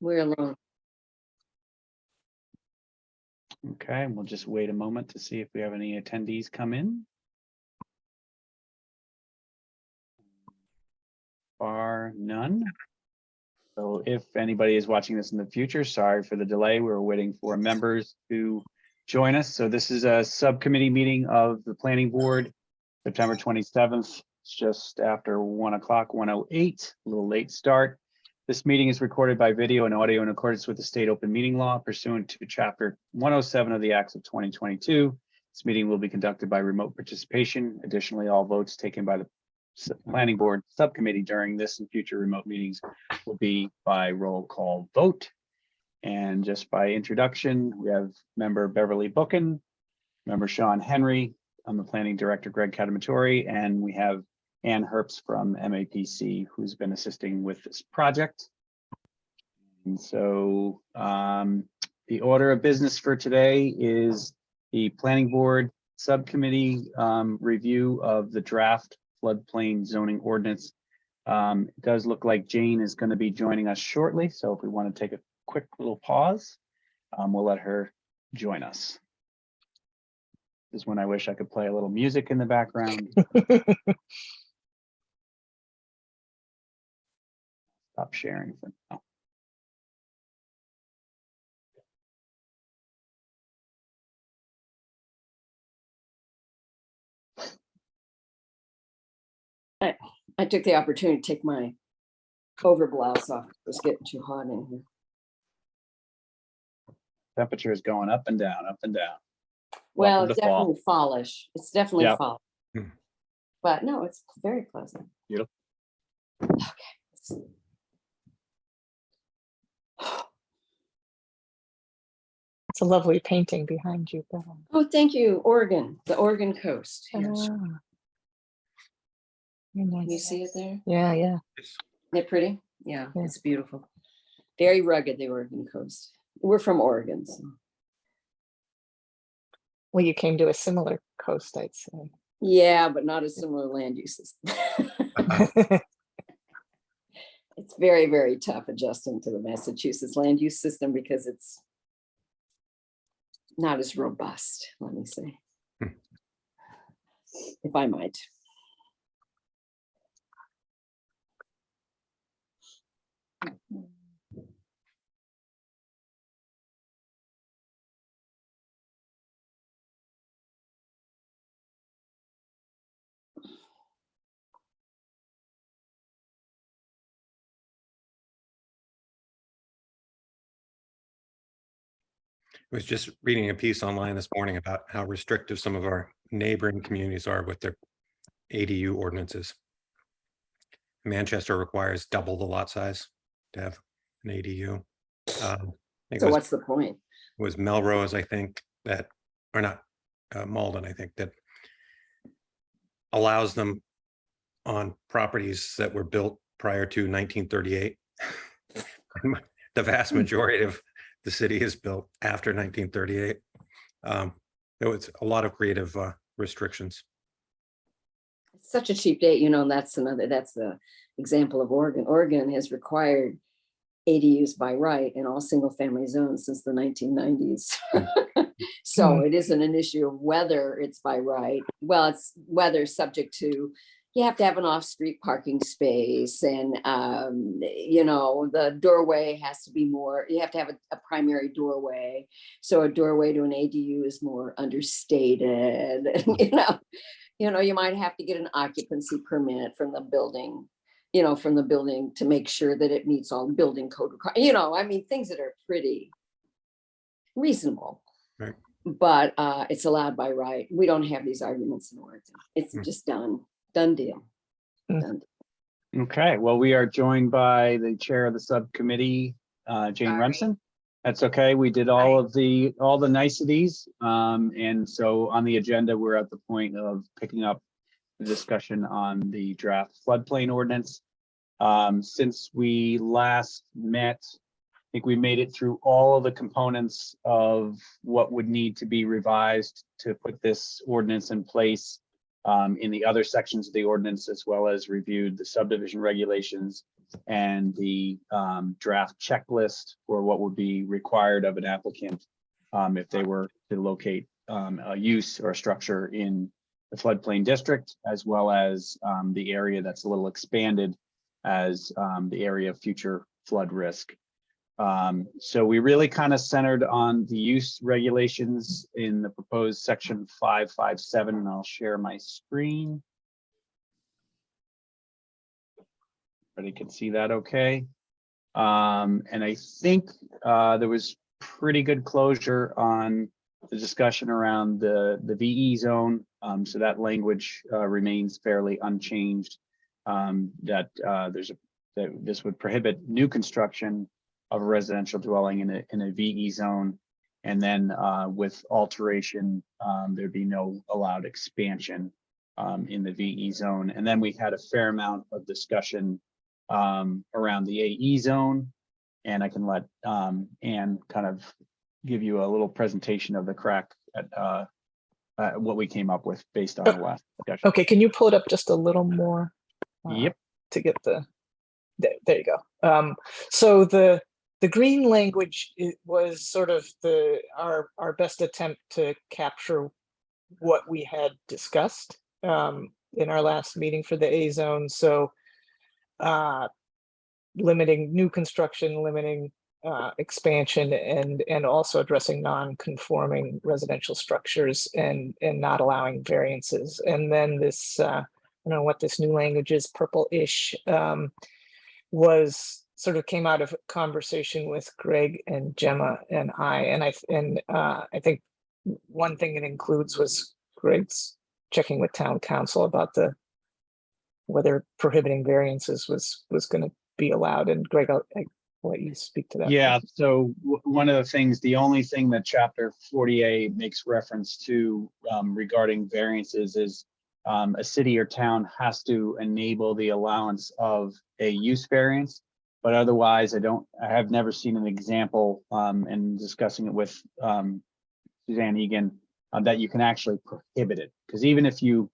We're alone. Okay, we'll just wait a moment to see if we have any attendees come in. Bar none. So if anybody is watching this in the future, sorry for the delay. We're waiting for members to join us. So this is a subcommittee meeting of the Planning Board, September 27th. It's just after 1 o'clock, 1:08, a little late start. This meeting is recorded by video and audio in accordance with the state open meeting law pursuant to chapter 107 of the Acts of 2022. This meeting will be conducted by remote participation. Additionally, all votes taken by the Planning Board subcommittee during this and future remote meetings will be by roll call vote. And just by introduction, we have member Beverly Bookin, member Sean Henry, I'm the planning director, Greg Catamatori, and we have Ann Herbst from MAPC, who's been assisting with this project. And so the order of business for today is the Planning Board Subcommittee review of the draft floodplain zoning ordinance. It does look like Jane is going to be joining us shortly, so if we want to take a quick little pause, we'll let her join us. This is when I wish I could play a little music in the background. Stop sharing for now. I took the opportunity to take my over blouse off. It was getting too hot in here. Temperature is going up and down, up and down. Well, Welcome it's to fall. definitely fallish. It's definitely Yep. fall. Hmm. But no, it's very pleasant. Beautiful. Okay. It's a lovely painting behind you, Bill. Oh, thank you, Oregon, the Oregon coast. Yes. Ah. Very nice. Can you see it there? Yeah, yeah. Isn't it pretty? Yeah, Yeah. it's beautiful. Very rugged, the Oregon coast. We're from Oregon. So. Well, you came to a similar coast, I'd say. Yeah, but not as similar land uses. It's very, very tough adjusting to the Massachusetts land use system because it's not as robust, let me say, if I might. I was just reading a piece online this morning about how restrictive some of our neighboring communities are with their ADU ordinances. Manchester requires double the lot size to have an ADU. I think So it what's the point? was Melrose, I think, that, or not, Malden, I think, that allows them on properties that were built prior to 1938. The vast majority of the city is built after 1938. There was a lot of creative restrictions. It's such a cheap date, you know, and that's the example of Oregon. Oregon has required ADUs by right in all single family zones since the 1990s. So it isn't an issue of whether it's by right. Well, it's whether subject to, you have to have an off-street parking space, and you know, the doorway has to be more, you have to have a primary doorway. So a doorway to an ADU is more understated. You know, you might have to get an occupancy permit from the building, you know, from the building to make sure that it meets all building code requirements. You know, I mean, things that are pretty reasonable. Right. But it's allowed by right. We don't have these arguments in Oregon. It's just done deal. Done deal. Okay, well, we are joined by the chair of the subcommittee, Jane Sorry. Remsen. That's okay. We did all the niceties. And so on the agenda, we're at the point of picking up the discussion on the draft floodplain ordinance. Since we last met, I think we made it through all of the components of what would need to be revised to put this ordinance in place in the other sections of the ordinance, as well as reviewed the subdivision regulations and the draft checklist for what would be required of an applicant if they were to locate a use or a structure in the floodplain district, as well as the area that's a little expanded as the area of future flood risk. So we really kind of centered on the use regulations in the proposed section 557, and I'll share my screen. Everybody can see that okay. And I think there was pretty good closure on the discussion around the VE zone. So that language remains fairly unchanged. That this would prohibit new construction of a residential dwelling in a VE zone, and then with alteration, there'd be no allowed expansion in the VE zone. And then we had a fair amount of discussion around the AE zone, and I can let Anne kind of give you a little presentation of the crack at what we came up with based on the last discussion. Okay, can you pull it up just a little more? Yep. To get there you go. So the green language was sort of our best attempt to capture what we had discussed in our last meeting for the A zone. So limiting new construction, limiting expansion, and also addressing non-conforming residential structures and not allowing variances. And then this, I don't know what this new language is, purple-ish, was sort of came out of conversation with Greg and Gemma and I think one thing it includes was Greg's checking with town council about whether prohibiting variances was going to be allowed. And Greg, I'll let you speak to that. Yeah, so one of the things, the only thing that chapter 40A makes reference to regarding variances is a city or town has to enable the allowance of a use variance, but otherwise I have never seen an example and discussing it with Suzanne Egan that you can actually prohibit it, because even if you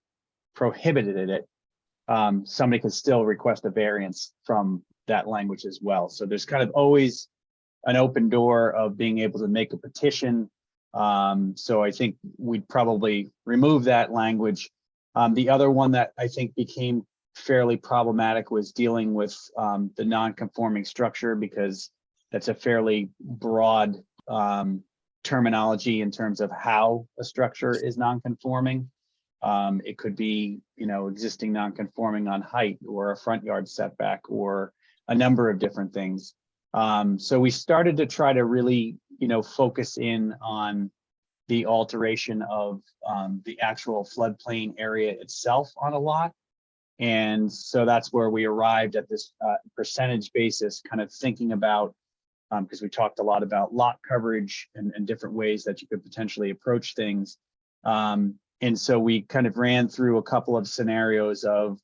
prohibited it, somebody could still request a variance from that language as well. So there's kind of always an open door of being able to make a petition. So I think we'd probably remove that language. The other one that I think became fairly problematic was dealing with the non-conforming structure, because that's a fairly broad terminology in terms of how a structure is non-conforming. It could be, existing non-conforming on height or a front yard setback or a number of different things. So we started to try to really, focus in on the alteration of the actual floodplain area itself on a lot. And so that's where we arrived at this percentage basis, kind of thinking about, because we talked a lot about lot coverage and different ways that you could potentially approach things. And so we kind of ran through a couple of scenarios of,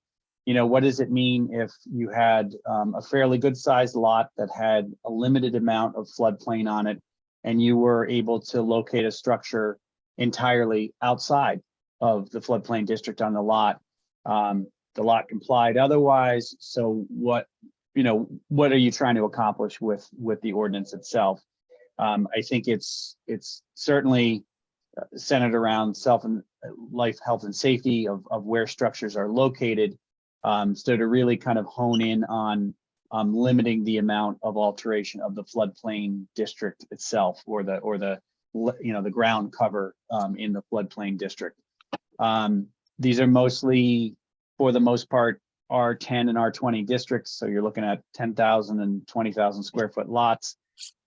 what does it mean if you had a fairly good sized lot that had a limited amount of floodplain on it, and you were able to locate a structure entirely outside of the floodplain district on the lot. The lot complied otherwise. So what are you trying to accomplish with the ordinance itself? I think it's certainly centered around life, health, and safety of where structures are located. So to really kind of hone in on limiting the amount of alteration of the floodplain district itself, or the ground cover in the floodplain district. These are mostly, for the most part, R10 and R20 districts. So you're looking at 10,000 and 20,000 square foot lots.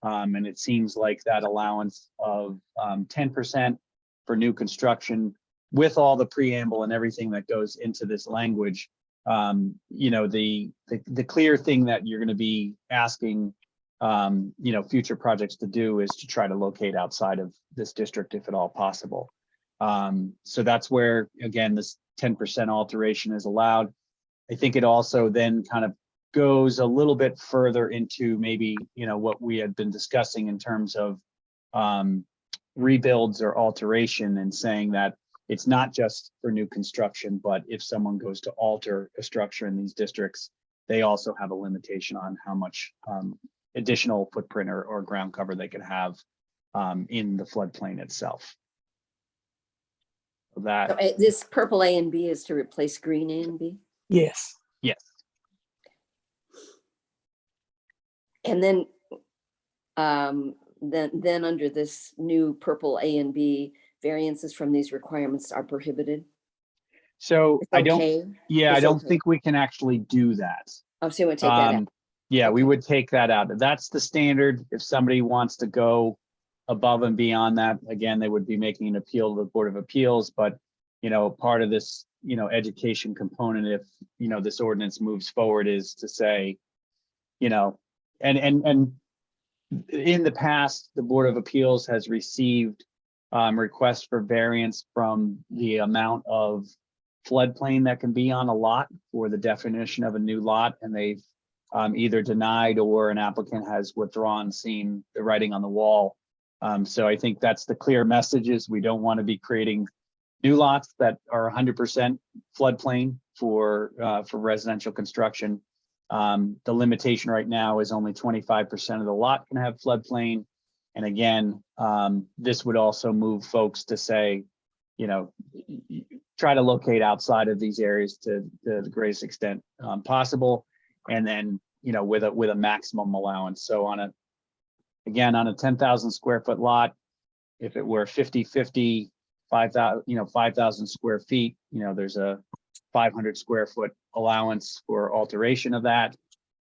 And it seems like that allowance of 10% for new construction, with all the preamble and everything that goes into this language, the clear thing that you're going to be asking, future projects to do is to try to locate outside of this district if at all possible. So that's where, again, this 10% alteration is allowed. I think it also then kind of goes a little bit further into maybe, what we had been discussing in terms of rebuilds or alteration, and saying that it's not just for new construction, but if someone goes to alter a structure in these districts, they also have a limitation on how much additional footprint or ground cover they could have in the floodplain itself. So that, So, this purple A and B is to replace green A and B? Yes. yes. And then under this new purple A and B, variances from these requirements are prohibited? So It's I don't, okay? yeah, I It's don't okay. think we can actually do that. Oh, so you want to take that out? Yeah, we Okay. would take that out. That's the standard. If somebody wants to go above and beyond that, again, they would be making an appeal to the Board of Appeals. But, part of this, education component, if, this ordinance moves forward, is to say, and in the past, the Board of Appeals has received requests for variance from the amount of floodplain that can be on a lot for the definition of a new lot, and they've either denied or an applicant has withdrawn, seeing the writing on the wall. So I think that's the clear message, is we don't want to be creating new lots that are 100% floodplain for residential construction. The limitation right now is only 25% of the lot can have floodplain. And again, this would also move folks to say, try to locate outside of these areas to the greatest extent possible. And then, with a maximum allowance. So on a 10,000 square foot lot, if it were 50-50, 5,000 square feet, there's a 500 square foot allowance for alteration of that.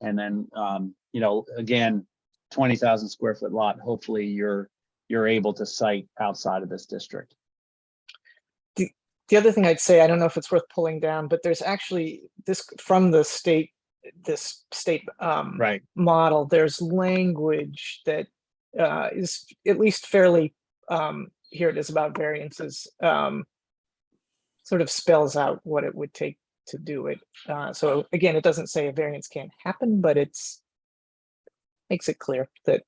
And then, again, 20,000 square foot lot, hopefully you're able to site outside of this district. The other thing I'd say, I don't know if it's worth pulling down, but there's actually this from the state, Right. model, there's language that is at least fairly, here it is about variances, sort of spells out what it would take to do it. So again, it doesn't say a variance can't happen, but makes it clear that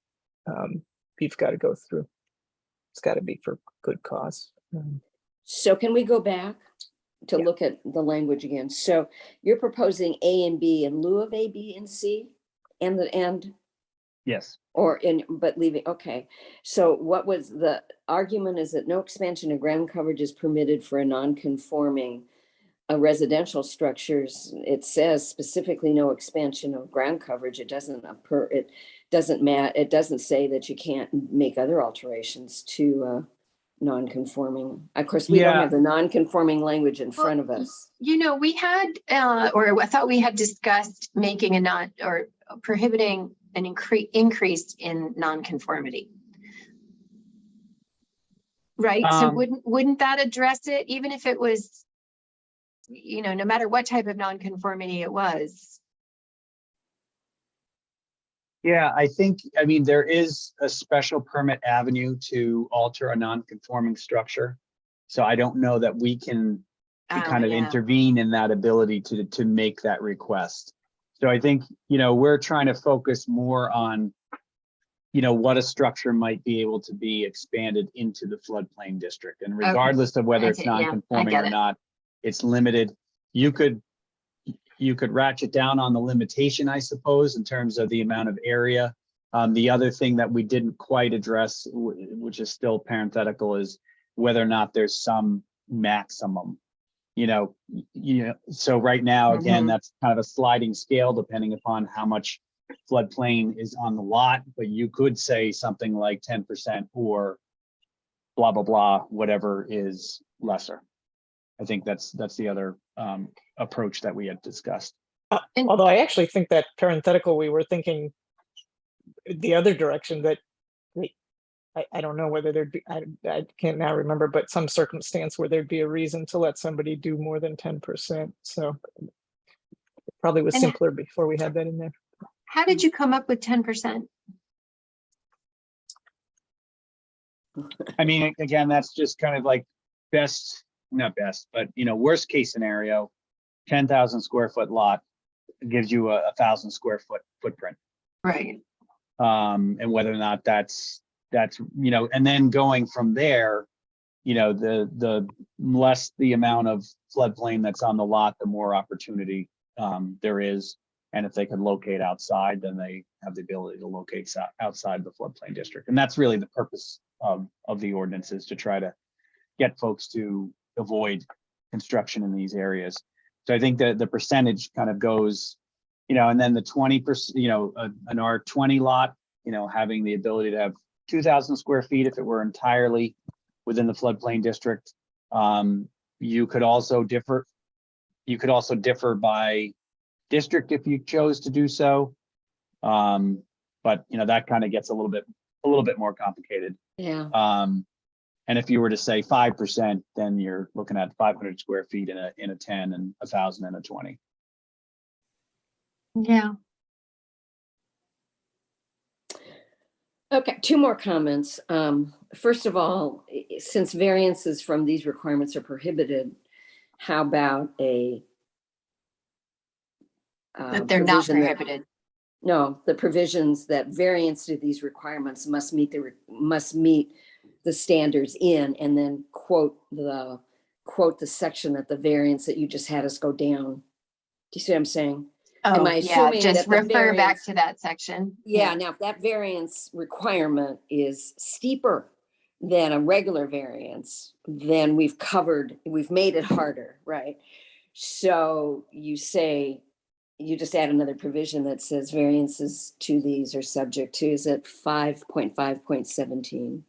you've got to go through. It's got to be for good cause. So can we go back to Yeah. look at the language again? So you're proposing A and B in lieu of A, B, and C, and Yes. but leaving, okay. So what was the argument? Is that no expansion of ground coverage is permitted for a non-conforming residential structures. It says specifically no expansion of ground coverage. It doesn't it doesn't say that you can't make other alterations to non-conforming. Of course, we don't Yeah. have the non-conforming language in front of us. We had, or I thought we had discussed making or prohibiting an increase in nonconformity. Right? So wouldn't that address it, even if it was, no matter what type of nonconformity it was? Yeah, there is a special permit avenue to alter a non-conforming structure. So I don't know that we can kind of intervene in that ability to make that request. So I think, we're trying to focus more on, what a structure might be able to be expanded into the floodplain district. And regardless of whether it's non-conforming or not, it's limited. You could ratchet down on the limitation, I suppose, in terms of the amount of area. The other thing that we didn't quite address, which is still parenthetical, is whether or not there's some maximum. So right now, again, that's kind of a sliding scale depending upon how much floodplain is on the lot, but you could say something like 10% or blah, blah, blah, whatever is lesser. I think that's the other approach that we had discussed. Although I actually think that parenthetical, we were thinking the other direction, that I don't know whether there'd be, I can't now remember, but some circumstance where there'd be a reason to let somebody do more than 10%. So it probably was And- simpler before we had that in there. How did you come up with 10%? Again, that's just kind of like not best, but worst case scenario, 10,000 square foot lot gives you a 1,000 square foot footprint. Right. And whether or not that's, and then going from there, the less the amount of floodplain that's on the lot, the more opportunity there is. And if they can locate outside, then they have the ability to locate outside the floodplain district. And that's really the purpose of the ordinance, is to try to get folks to avoid construction in these areas. So I think that the percentage kind of goes, and then the 20%, an R20 lot, having the ability to have 2,000 square feet if it were entirely within the floodplain district. You could also differ by district if you chose to do so. But that kind of gets a little bit more complicated. Yeah. And if you were to say 5%, then you're looking at 500 square feet in a 10 and 1,000 in a 20. Yeah. Okay, two more comments. First of all, since variances from these requirements are prohibited, how about a That they're not provision that- prohibited. No, the provisions that variance to these requirements must meet the standards in, and then quote the section that the variance that you just had us go down. Do you see what I'm saying? Oh, I yeah, assuming just that the refer back variance- to that section. Yeah, now if that variance requirement is steeper than a regular variance, then we've made it harder, right? So you just add another provision that says variances to these are subject to, is it 5.5.17?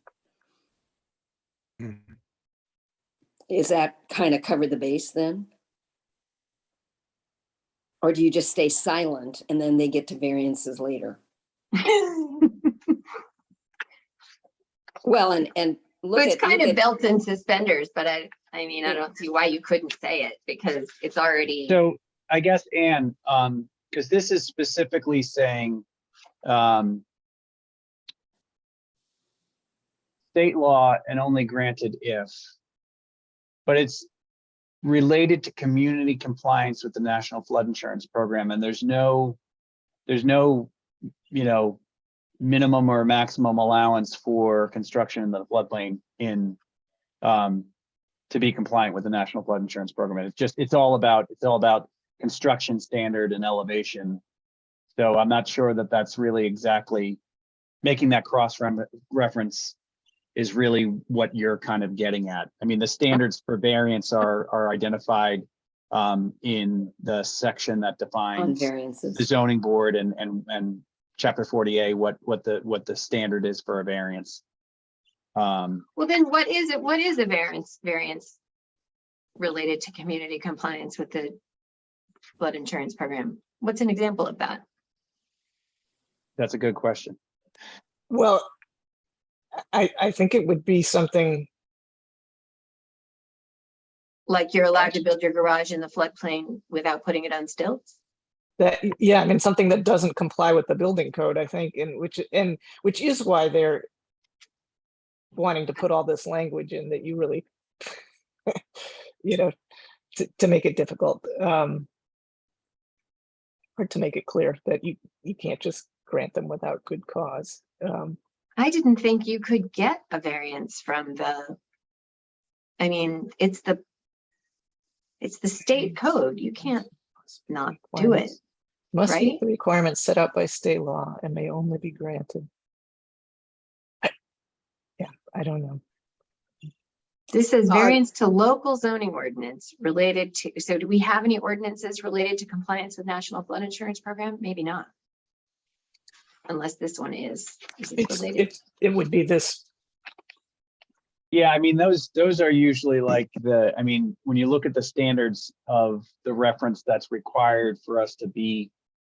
Mhm. Is that kind of cover the base then? Or do you just stay silent and then they get to variances later? Well, and look It's at. kind look of at- belts and suspenders, but I mean, I don't see why you couldn't say it, because it's already. So I guess, Anne, because this is specifically saying state law and only granted if, but it's related to community compliance with the National Flood Insurance Program, and there's no minimum or maximum allowance for construction in the floodplain to be compliant with the National Flood Insurance Program. It's all about construction standard and elevation. So I'm not sure that that's really exactly making that cross reference is really what you're kind of getting at. I mean, the standards for variance are identified in the section that On defines the variances. zoning board and chapter 40A, what the standard is for a variance. Well, then what is it? What is a variance related to community compliance with the flood insurance program? What's an example of that? That's a good question. Well, I think it would be something, Like you're allowed to build your garage in the floodplain without putting it on stilts? that, yeah, I mean, something that doesn't comply with the building code, I think, and which is why they're wanting to put all this language in that you really, to make it difficult, or to make it clear that you can't just grant them without good cause. I didn't think you could get a variance from I mean, it's the state code. You can't not do it. Must meet right? the requirements set out by state law and may only be granted. I don't know. This says Uh, variance to local zoning ordinance related to, so do we have any ordinances related to compliance with National Flood Insurance Program? Maybe not. Unless this one is related. It would be this, Yeah, I mean, those are usually like when you look at the standards of the reference that's required for us to be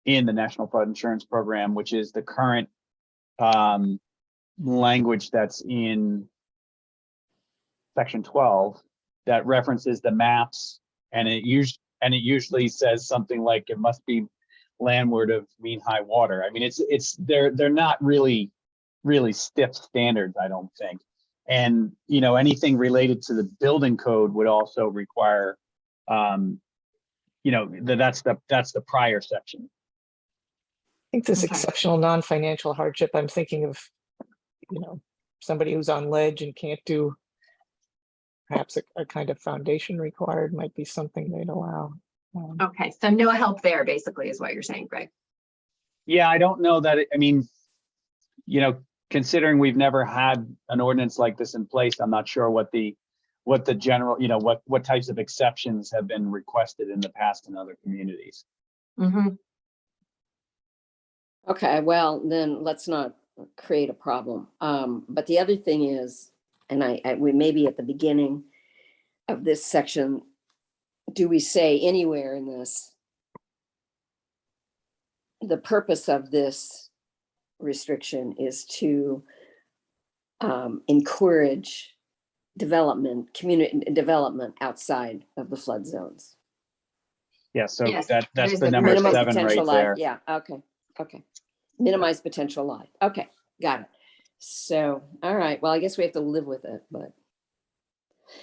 in the National Flood Insurance Program, which is the current language that's in section 12 that references the maps, and it usually says something like it must be landward of mean high water. I mean, they're not really stiff standards, I don't think. And anything related to the building code would also require that's the prior section. I think this Okay. exceptional non-financial hardship, I'm thinking of, somebody who's on ledge and can't do perhaps a kind of foundation required might be something they'd allow. Okay, so no help there, basically, is what you're saying, Greg. Yeah, I don't know that, I mean, considering we've never had an ordinance like this in place, I'm not sure what the general, what types of exceptions have been requested in the past in other communities. Mhm. Okay, well, then let's not create a problem. But the other thing is, and we maybe at the beginning of this section, do we say anywhere in this, the purpose of this restriction is to encourage community development outside of the flood zones? Yeah, so Yes, that's there's the a number Minimize 7 right potential there. life. Yeah, okay. Minimize potential life. Okay, got it. So, all right, well, I guess we have to live with it, but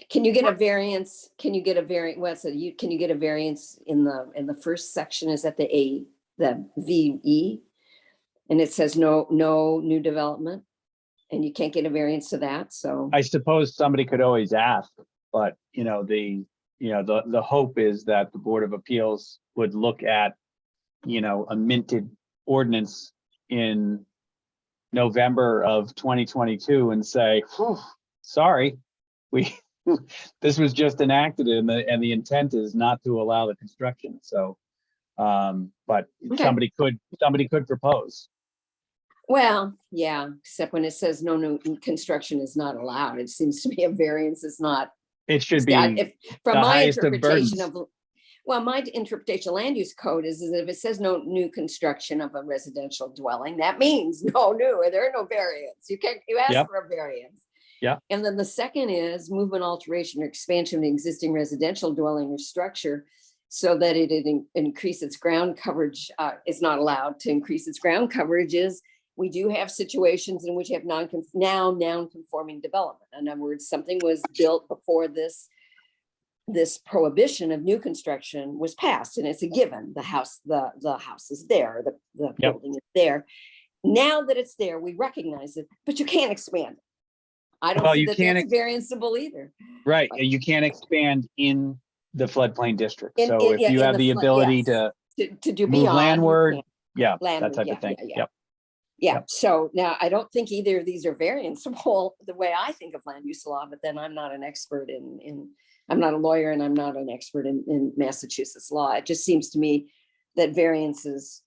can you get a variance? Can you get a variant? Can you get a variance in the first section? Is that the VE? And it says no new development, and you can't get a variance to that, so. I suppose somebody could always ask, but the hope is that the Board of Appeals would look at, a minted ordinance in November of 2022 and say, "Phew, sorry, this was just enacted and the intent is not to allow the construction." So, but Okay. somebody could propose. Well, yeah, except when it says no new construction is not allowed, it seems to be a variance is not. It should be If from the my highest of interpretation burdens. of, well, my interpretation of land use code is if it says no new construction of a residential dwelling, that means no new, there are no variants. You ask Yep. for a variance. Yep. And then the second is movement, alteration, or expansion of an existing residential dwelling or structure so that it increase its ground coverage is not allowed to increase its ground coverages. We do have situations in which you have non-conforming development. In other words, something was built before this prohibition of new construction was passed, and it's a given. The house is there, the Yep. building is there. Now that it's there, we recognize it, but you can't expand it. I don't Well, see you that can't that's varianceable either. Right, you can't expand in the floodplain district. In- So in- if yeah, you in have the the flood, ability yes. to To do move beyond. you landward, can't. yeah, that Landward, type yeah, of thing. yeah, yeah. Yep. Yeah, Yep. so now I don't think either of these are varianceable the way I think of land use law, but then I'm not an expert I'm not a lawyer and I'm not an expert in Massachusetts law. It just seems to me that variances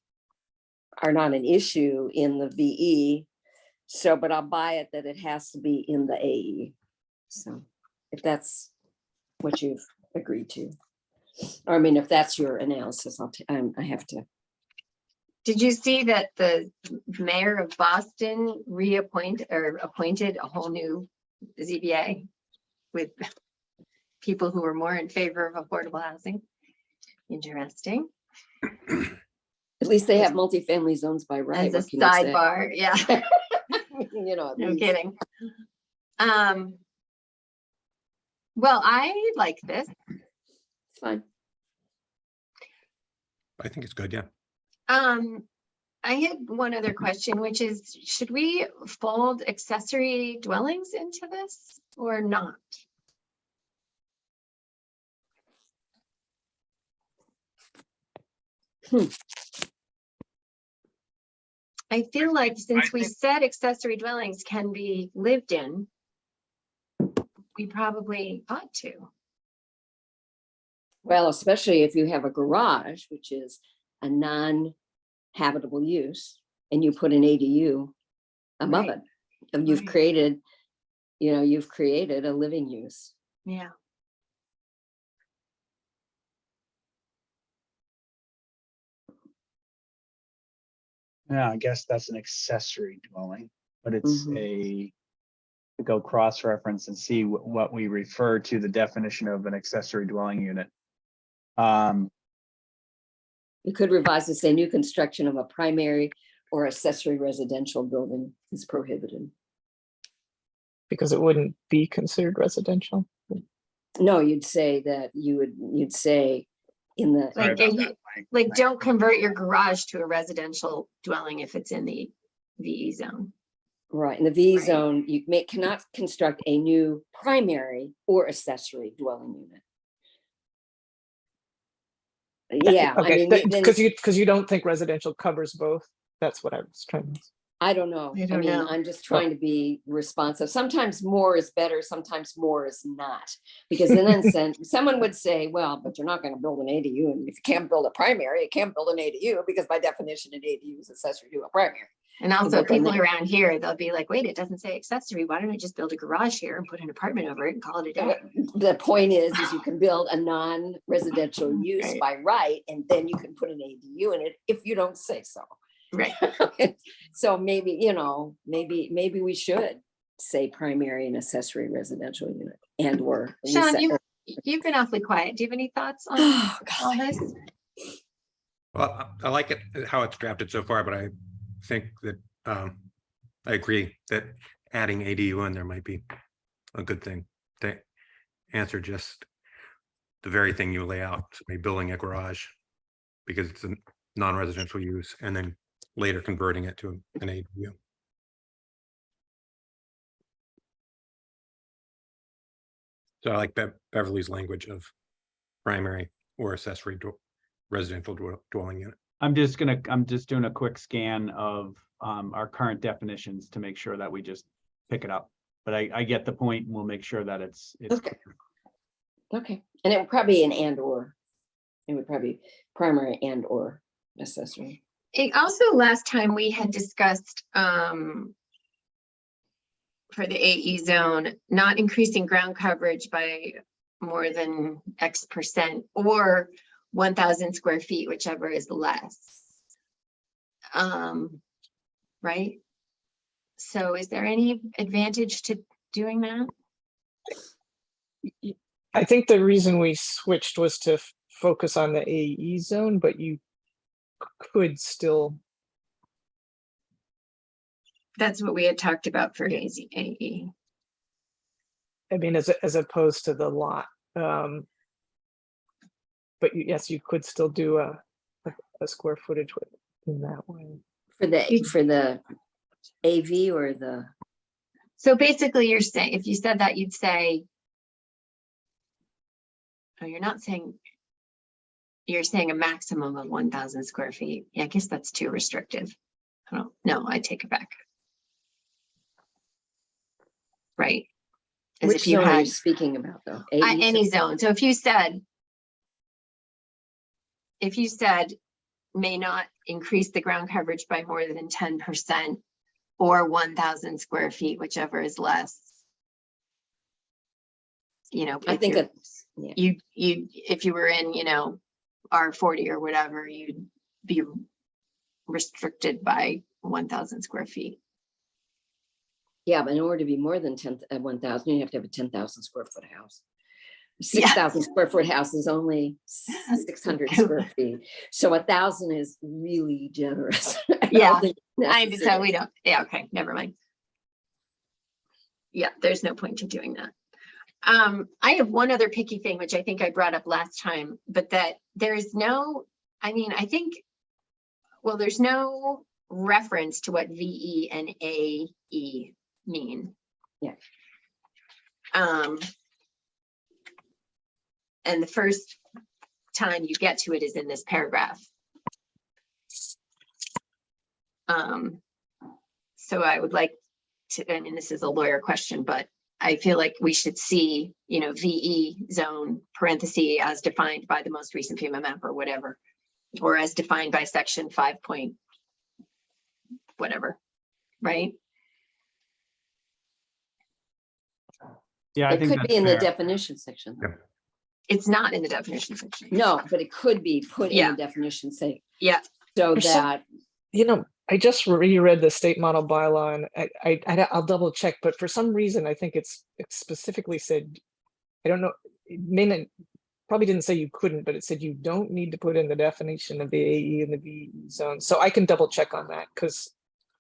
are not an issue in the VE. So, but I'll buy it that it has to be in the AE. So if that's what you've agreed to, or I mean, if that's your analysis, I have to. Did you see that the mayor of Boston appointed a whole new ZBA with people who are more in favor of affordable housing? Interesting. At least they have multifamily zones by right. As a what can you say? sidebar, yeah, At no least. kidding. Well, I like this. It's fine. I think it's good, yeah. I had one other question, which is, should we fold accessory dwellings into this or not? I feel like since we said accessory dwellings can be lived in, we probably ought to. Well, especially if you have a garage, which is a non-habitable use, and you put an ADU above Right. it, and you've Right. created a living use. Yeah. Yeah, I guess that's an accessory dwelling, but it's Mhm. to go cross-reference and see what we refer to the definition of an accessory dwelling unit. You could revise to say new construction of a primary or accessory residential building is prohibited. Because it wouldn't be considered residential. No, you'd say that you'd say in the. Sorry Like, about that, Mike. like don't convert your garage to a residential dwelling if it's in the VE zone. Right, in the V Right. zone, cannot construct a new primary or accessory dwelling unit. Yeah, I Okay, mean, because you don't think residential covers both? That's what I was trying to. I don't know. I I don't mean, know. I'm just trying to be responsive. Sometimes more is better, sometimes more is not. Because then someone would say, well, but you're not going to build an ADU. And if you can't build a primary, you can't build an ADU because by definition, an ADU is accessory to a primary. And also But then people they- around here, they'll be like, wait, it doesn't say accessory. Why don't I just build a garage here and put an apartment over it and call it a day? The point is you can build a non-residential use Right. by right, and then you can put an ADU in it if you don't say so. Right. So maybe, maybe we should say primary and accessory residential unit and or. Sean, you've been awfully quiet. Do you have any thoughts on Oh, all God. this? Well, I like it, how it's drafted so far, but I think that, I agree that adding ADU in there might be a good thing. To answer just the very thing you lay out, somebody building a garage because it's a non-residential use and then later converting it to an ADU. So I like Beverly's language of primary or accessory residential dwelling unit. I'm just doing a quick scan of our current definitions to make sure that we just pick it up. But I get the point, and we'll make sure that it's Okay. Okay, and it would probably be an and or. It would probably primary and or accessory. It also, last time we had discussed for the AE zone, not increasing ground coverage by more than X percent or 1,000 square feet, whichever is less. Right? So is there any advantage to doing that? I think the reason we switched was to focus on the AE zone, but you could still, That's what we had talked about for AE. I mean, as opposed to the lot. But yes, you could still do a square footage in that way. For the AV or the, So basically you're saying, if you said that, you'd say, oh, you're not saying, you're saying a maximum of 1,000 square feet. Yeah, I guess that's too restrictive. I don't know. I take it back. Right. As which if you zone are you had speaking about though? AE zone? any zone. So if you said may not increase the ground coverage by more than 10% or 1,000 square feet, whichever is less. You know, I if think you're- that, you if you were in, R40 or whatever, you'd be restricted by 1,000 square feet. yeah, but in order to be more than 1,000, you have to have a 10,000 square foot house. Yeah. 6,000 square foot house is only 600 square feet. So 1,000 is really generous. I don't Yeah, think it's I just said we necessary. don't. Yeah, okay, never mind. Yeah, there's no point to doing that. I have one other picky thing, which I think I brought up last time, but that there's no, there's no reference to what VE and AE mean. Yeah. And the first time you get to it is in this paragraph. So I would like to, I mean, this is a lawyer question, but I feel like we should see, VE zone parenthesis as defined by the most recent FEMA map or whatever, or as defined by section 5 point whatever, right? Yeah, I It think could that's be in the fair. definition section. though. Yeah. It's not in the definition section. No, but it could be put in Yeah. the definition say, Yeah, so For some- that, I just reread the state model bylaw and I'll double check, but for some reason, I think it specifically said, I don't know, it may not, probably didn't say you couldn't, but it said you don't need to put in the definition of the AE and the VE zone. So I can double check on that because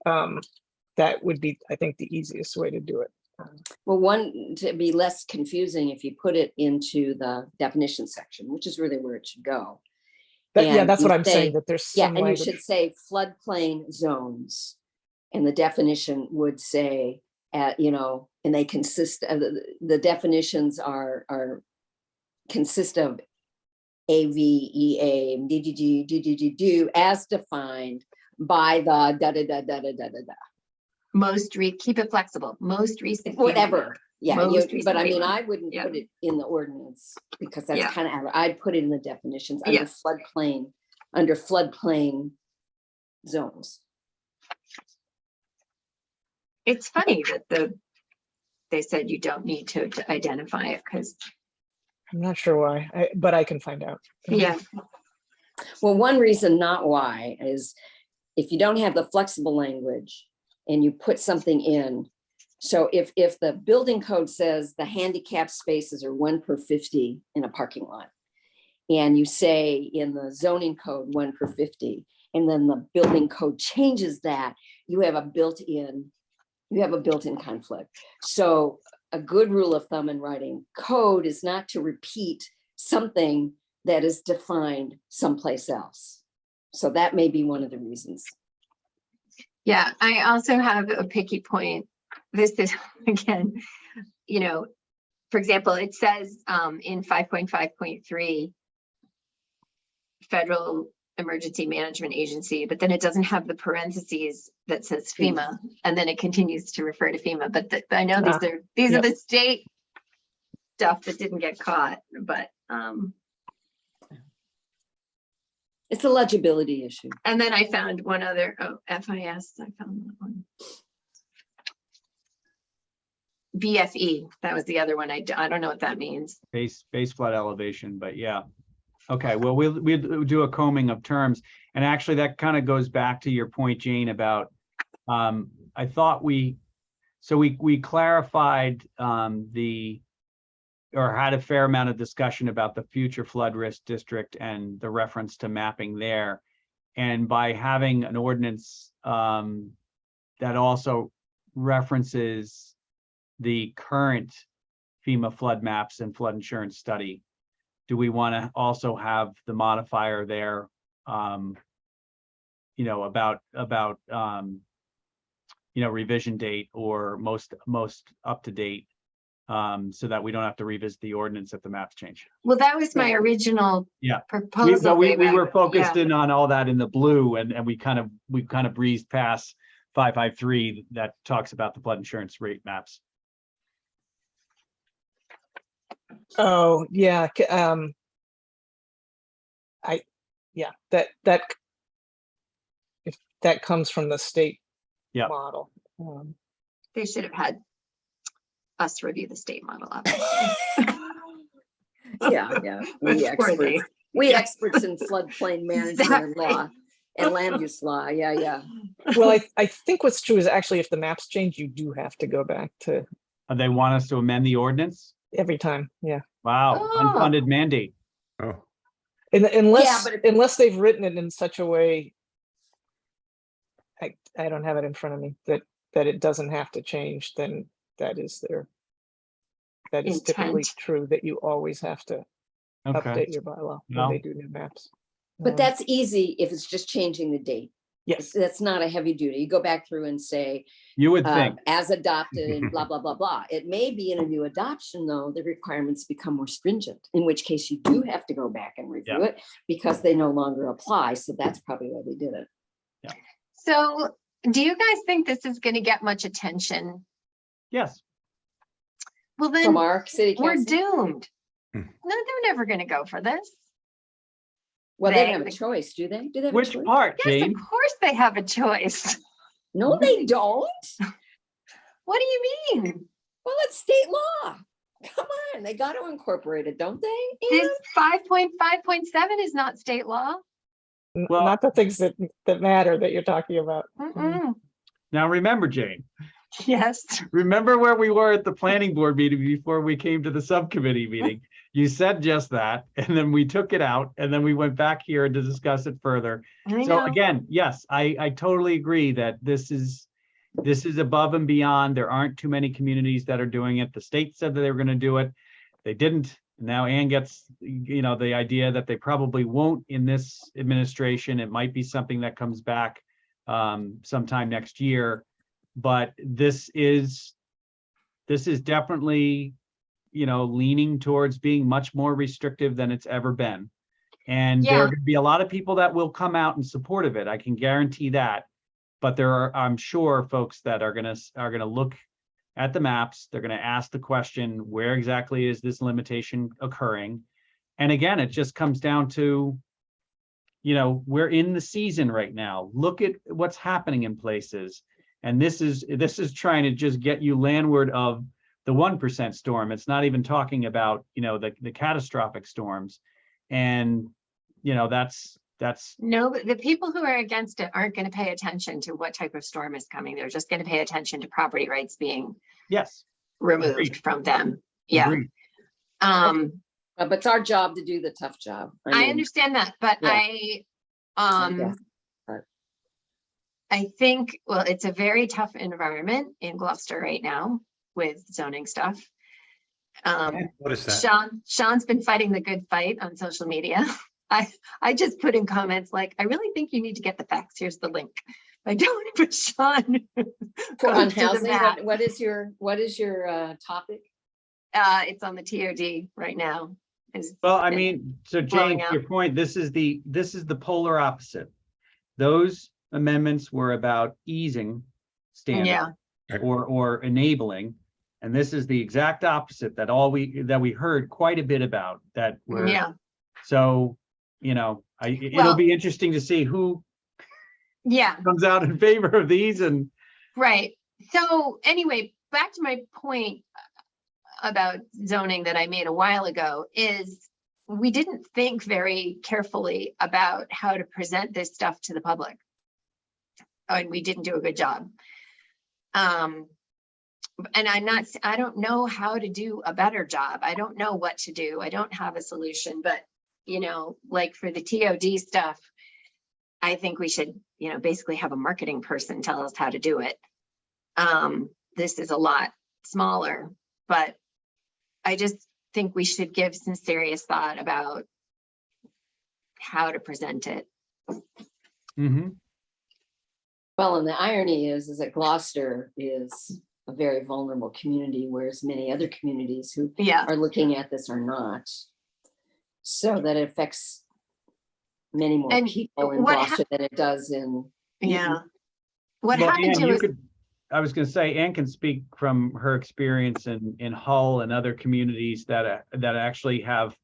that would be, I think, the easiest way to do it. well, one, to be less confusing, if you put it into the definition section, which is really where it should go. Yeah, And that's you what I'm saying, say- that there's Yeah, some and you language. should say floodplain zones. And the definition would say, and they consist of, the definitions consist of AVEA, do as defined by the da-da-da-da-da-da-da. Keep it flexible, most recent. Whatever, yeah, Most but I recent mean, FEMA. I wouldn't Yeah. put it in the ordinance, because that's Yeah. kind of, I'd put it in the definitions, Yeah. under floodplain zones. It's funny that they said you don't need to identify it, because, I'm not sure why, but I can find out. yeah, Well, one reason not why is if you don't have the flexible language and you put something in. So if the building code says the handicap spaces are 1 per 50 in a parking lot, and you say in the zoning code 1 per 50, and then the building code changes that, you have a built-in conflict. So a good rule of thumb in writing code is not to repeat something that is defined someplace else. So that may be one of the reasons. yeah. I also have a picky point. This is, again, for example, it says in 5.5.3, Federal Emergency Management Agency, but then it doesn't have the parentheses that says FEMA, and then it continues to refer to FEMA. But I know these are the state stuff that didn't get caught, but It's a legibility issue. and then I found one other, FIS, I found that one. BFE, that was the other one. I don't know what that means. Base flood elevation, but yeah. Okay, well, we'll do a combing of terms. And actually that kind of goes back to your point, Jane, about, I thought we clarified or had a fair amount of discussion about the future flood risk district and the reference to mapping there. And by having an ordinance that also references the current FEMA flood maps and flood insurance study, do we want to also have the modifier there, about revision date or most up to date, so that we don't have to revisit the ordinance if the maps change. Well, that was my original proposal. We way were back. focused Yeah. in on all that in the blue, and we kind of breezed past 553 that talks about the flood insurance rate maps. Oh, yeah, that comes from the state Yep. model. They should have had us review the state model. Yeah. We experts in floodplain management and law and land use law. Yeah. Well, I think what's true is actually if the maps change, you do have to go back to They want us to amend the ordinance? every time. Yeah. Wow, Oh. unfunded mandate. Oh, Unless, but unless they've written it in such a way, I don't have it in front of me, that it doesn't have to change, then that is typically Intent. true, that you always have to Okay, update your bylaw when No. they do new maps. But that's easy if it's just changing the date. Yes, That's not a heavy duty. You go back through and say, you would think. as adopted and blah, blah, blah, blah. It may be in a new adoption, though, the requirements become more stringent, in which case you do have to go back and review it because they no longer apply. So that's probably why they did it. So do you guys think this is going to get much attention? Yes, Well, From then our city we're council. doomed. Hmm. No, they're never going to go for this. Well, they don't have They- a choice, do they? Do they have a which choice? part, Yes, Jane? of course they have a choice. No, they don't. What do you mean? Well, it's state law. Come on, they got to incorporate it, don't they? This 5.5.7 is not state law. Well- not the things that matter that you're talking about. Mm-mm. Now remember, Jane, Yes. remember where we were at the planning board meeting before we came to the subcommittee meeting? You said just that, and then we took it out, and then we went back here to discuss it further. I So know. again, yes, I totally agree that this is above and beyond. There aren't too many communities that are doing it. The state said that they were going to do it. They didn't. Now Ann gets, the idea that they probably won't in this administration. It might be something that comes back sometime next year. But this is definitely, leaning towards being much more restrictive than it's ever been. And there Yeah. are going to be a lot of people that will come out in support of it. I can guarantee that. But there are, I'm sure, folks that are gonna look at the maps. They're going to ask the question, where exactly is this limitation occurring? And again, it just comes down to, we're in the season right now. Look at what's happening in places. And this is trying to just get you landward of the 1% storm. It's not even talking about, the catastrophic storms. And, that's No, but the people who are against it aren't going to pay attention to what type of storm is coming. They're just going to pay attention to property rights being yes. removed Agreed. from them. Yeah. Agreed. But it's our job to do the tough job. I mean, understand that, but Yeah. I But- I think, well, it's a very tough environment in Gloucester right now with zoning stuff. What is that? Sean's been fighting the good fight on social media. I just put in comments like, I really think you need to get the facts. Here's the link. I don't, but Sean. For goes on to the housing, map. what is your topic? It's on the TOD right now. Well, I been mean, so blowing Jane, to your point, this is the polar opposite. Those amendments were about easing standards Yeah, or enabling. And this is the exact opposite that we heard quite a bit about that were, yeah, so, it'll Well- be interesting to see who yeah. comes out in favor of these and Right. So anyway, back to my point about zoning that I made a while ago is we didn't think very carefully about how to present this stuff to the public. And we didn't do a good job. And I don't know how to do a better job. I don't know what to do. I don't have a solution, but like for the TOD stuff, I think we should, basically have a marketing person tell us how to do it. This is a lot smaller, but I just think we should give some serious thought about how to present it. Mhm. Well, and the irony is that Gloucester is a very vulnerable community, whereas many other communities who Yeah, are looking at this are not. So that it affects many more And people in what Gloucester than it does in. yeah. What Well, happened Ann, to you us? I was going to say, Ann can speak from her experience in Hull and other communities that actually have,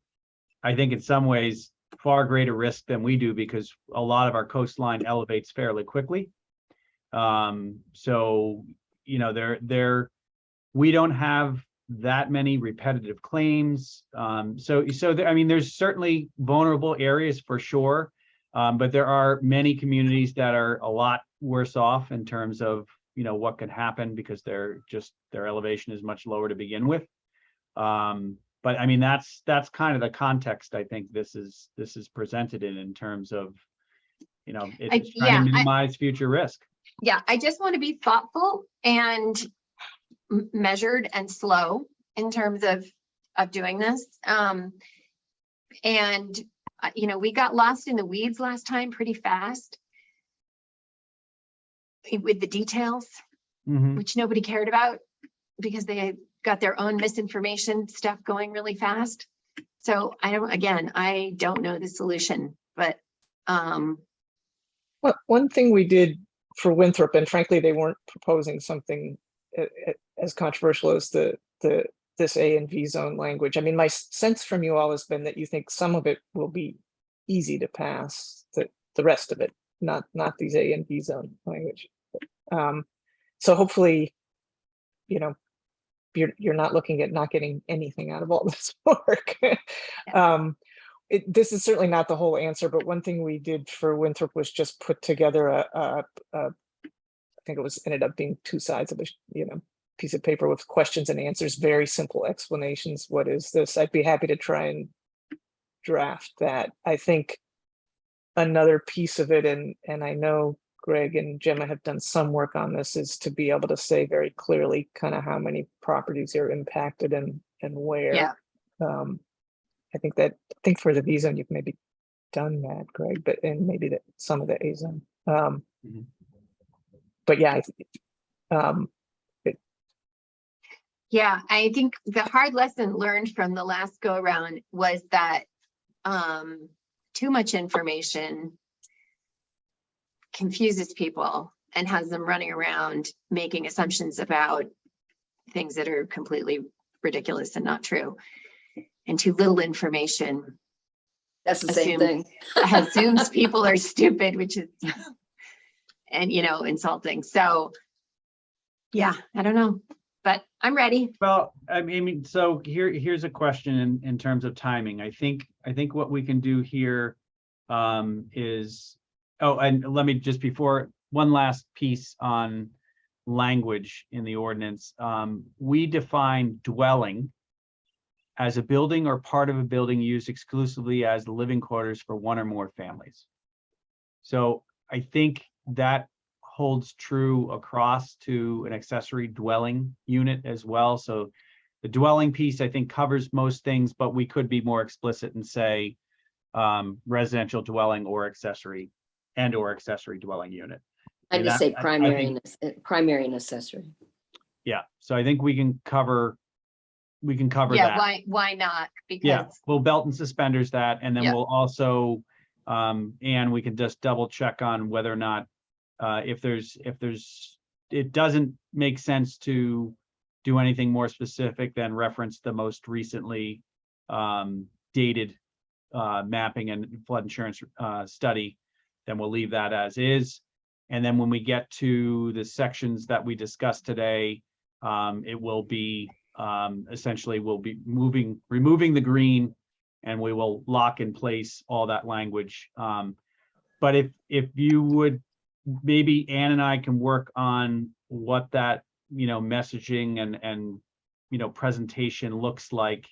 I think in some ways, far greater risk than we do because a lot of our coastline elevates fairly quickly. So, we don't have that many repetitive claims. So I mean, there's certainly vulnerable areas for sure. But there are many communities that are a lot worse off in terms of, what could happen because their elevation is much lower to begin with. But I mean, that's kind of the context I think this is presented in terms of, it's trying to minimize future risk. Yeah, I just want to be thoughtful and measured and slow in terms of doing this. We got lost in the weeds last time pretty fast with the details, Mhm. which nobody cared about because they got their own misinformation stuff going really fast. So I don't know the solution, but One thing we did for Winthrop, and frankly, they weren't proposing something as controversial as this A and V zone language. I mean, my sense from you all has been that you think some of it will be easy to pass, the rest of it, not these A and V zone language. So hopefully, you're not looking at not getting anything out of all this work. This is certainly not the whole answer, but one thing we did for Winthrop was just put together I think it ended up being 2 sides of a piece of paper with questions and answers, very simple explanations. What is this? I'd be happy to try and draft that. I think another piece of it, and I know Greg and Gemma have done some work on this, is to be able to say very clearly kind of how many properties are impacted and where. Yeah. I think for the V zone, you've maybe done that, Greg, and maybe some of the A zone. Mhm. But yeah, yeah, I think the hard lesson learned from the last go around was that too much information confuses people and has them running around making assumptions about things that are completely ridiculous and not true. And too little information That's the same assume- thing. assumes people are stupid, which is, and insulting. So yeah, I don't know, but I'm ready. Well, I mean, so here's a question in terms of timing. I think what we can do here is, oh, and let me just before, one last piece on language in the ordinance. We define dwelling as a building or part of a building used exclusively as living quarters for one or more families. So I think that holds true across to an accessory dwelling unit as well. So the dwelling piece, I think, covers most things, but we could be more explicit and say residential dwelling or accessory or accessory dwelling unit. I mean, just that- say I primary and accessory. Yeah, so I think we can cover Yeah, that. why not? Yeah, Because we'll belt and suspenders that, and then Yeah. we'll also, and we can just double check on whether or not, if there's, it doesn't make sense to do anything more specific than reference the most recently dated mapping and flood insurance study, then we'll leave that as is. And then when we get to the sections that we discussed today, it will be essentially we'll be removing the green, and we will lock in place all that language. But if you would, maybe Ann and I can work on what that messaging and presentation looks like,